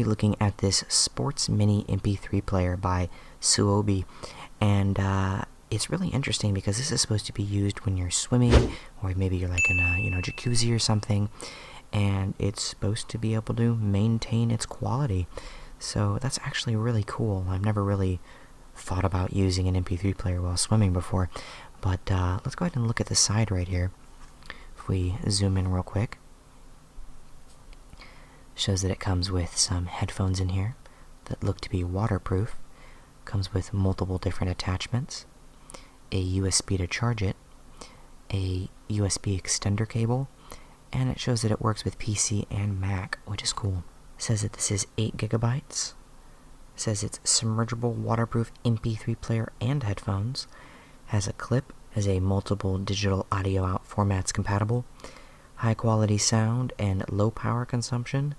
looking at this Sports Mini MP3 player by SEWOBYE, and it's really interesting because this is supposed to be used when you're swimming, or maybe you're like in a jacuzzi or something, and it's supposed to be able to maintain its quality. So that's actually really cool. I've never really thought about using an MP3 player while swimming before, but let's go ahead and look at the side right here. If we zoom in real quick, shows that it comes with some headphones in here that look to be waterproof. Comes with multiple different attachments, a USB to charge it, a USB extender cable, and it shows that it works with PC and Mac, which is cool. It says that this is 8 gigabytes. It says it's submergible, waterproof MP3 player and headphones. Has a clip, has a multiple digital audio out formats compatible, high quality sound and low power consumption,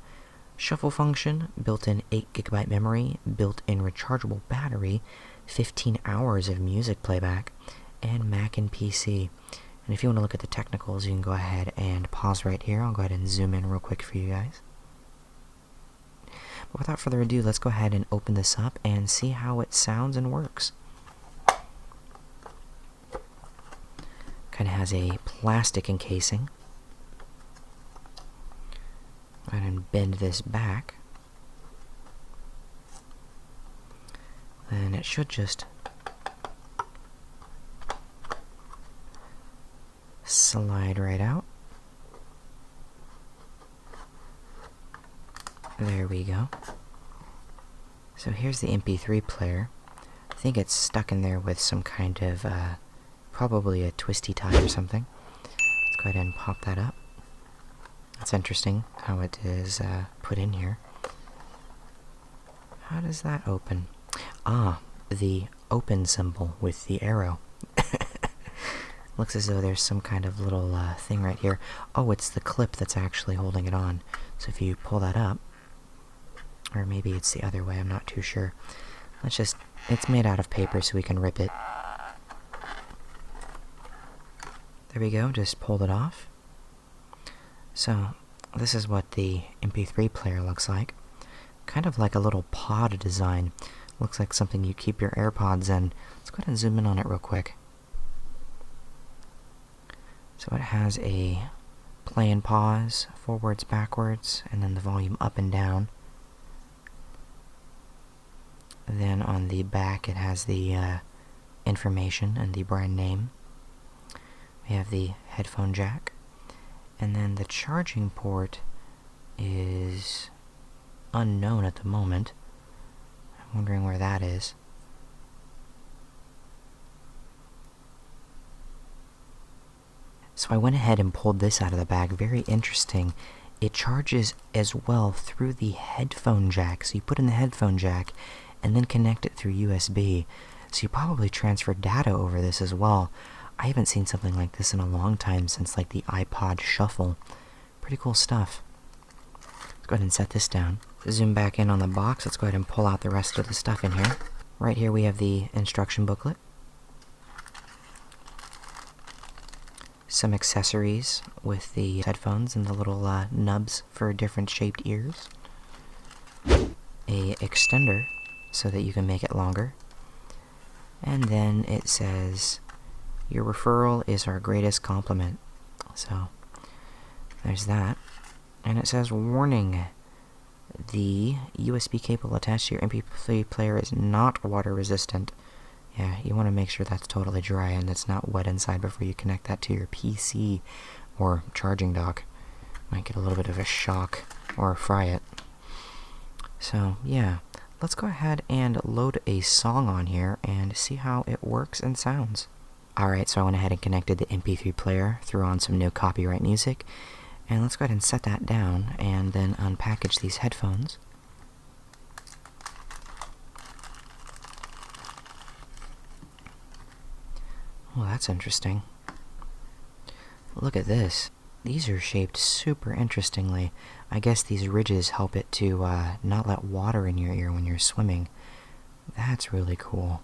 shuffle function, built-in 8 gigabyte memory, built-in rechargeable battery, 15 hours of music playback, and Mac and PC. And if you want to look at the technicals, you can go ahead and pause right here. I'll go ahead and zoom in real quick for you guys. But without further ado, let's go ahead and open this up and see how it sounds and works. Kind of has a plastic encasing. Go ahead and bend this back. Then it should just slide right out. There we go. So here's the MP3 player. I think it's stuck in there with some kind of, probably a twisty tie or something. Let's go ahead and pop that up. That's interesting how it is put in here. How does that open? Ah, the open symbol with the arrow. Looks as though there's some kind of little thing right here. Oh, it's the clip that's actually holding it on. So if you pull that up, or maybe it's the other way, I'm not too sure. It's made out of paper so we can rip it. There we go, just pulled it off. So, this is what the MP3 player looks like. Kind of like a little pod design. Looks like something you keep your AirPods in. Let's go ahead and zoom in on it real quick. So it has a play and pause, forwards, backwards, and then the volume up and down. Then on the back it has the information and the brand name. We have the headphone jack. And then the charging port is unknown at the moment. I'm wondering where that is. So I went ahead and pulled this out of the bag. Very interesting. It charges as well through the headphone jack. So you put in the headphone jack and then connect it through USB. So you probably transfer data over this as well. I haven't seen something like this in a long time, since like the iPod Shuffle. Pretty cool stuff. Let's go ahead and set this down. Zoom back in on the box. Let's go ahead and pull out the rest of the stuff in here. Right here we have the instruction booklet. Some accessories with the headphones and the little nubs for different shaped ears. A extender so that you can make it longer. And then it says, "Your referral is our greatest compliment." So there's that. And it says, "Warning, the USB cable attached to your MP3 player is not water resistant." Yeah, you want to make sure that's totally dry and it's not wet inside before you connect that to your PC or charging dock. Might get a little bit of a shock or fry it. So yeah, let's go ahead and load a song on here and see how it works and sounds. Alright, so I went ahead and connected the MP3 player, threw on some no copyright music, and let's go ahead and set that down and then unpackage these headphones. Well, that's interesting. Look at this. These are shaped super interestingly. I guess these ridges help it to not let water in your ear when you're swimming. That's really cool.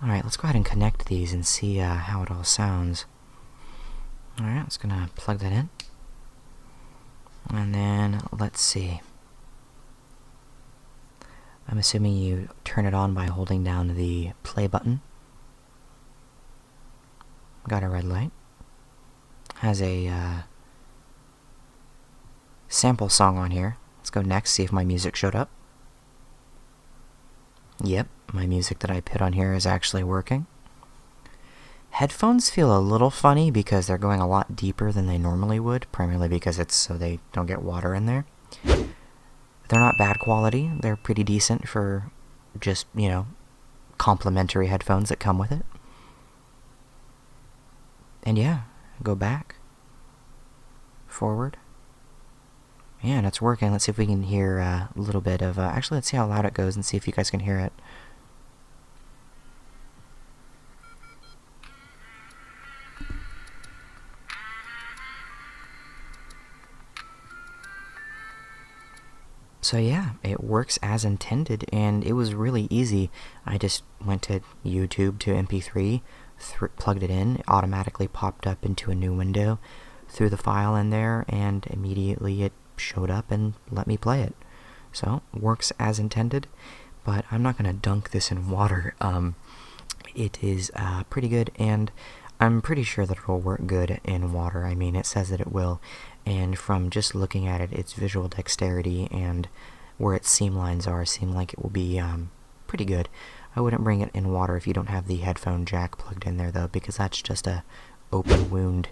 Alright, let's go ahead and connect these and see how it all sounds. Alright, I'm just gonna plug that in. And then, let's see. I'm assuming you turn it on by holding down the play button. Got a red light. Has a sample song on here. Let's go next, see if my music showed up. Yep, my music that I put on here is actually working. Headphones feel a little funny because they're going a lot deeper than they normally would, primarily because it's so they don't get water in there. They're not bad quality. They're pretty decent for just, you know, complimentary headphones that come with it. And yeah, go back, forward. Yeah, and it's working. Let's see if we can hear a little bit of... actually, let's see how loud it goes and see if you guys can hear it. So yeah, it works as intended, and it was really easy. I just went to YouTube to MP3, plugged it in, it automatically popped up into a new window, threw the file in there, and immediately it showed up and let me play it. So, works as intended, but I'm not going to dunk this in water. It is pretty good, and I'm pretty sure that it will work good in water. I mean, it says that it will, and from just looking at it, its visual dexterity and where its seam lines are seem like it will be pretty good. I wouldn't bring it in water if you don't have the headphone jack plugged in there, though, because that's just a open wound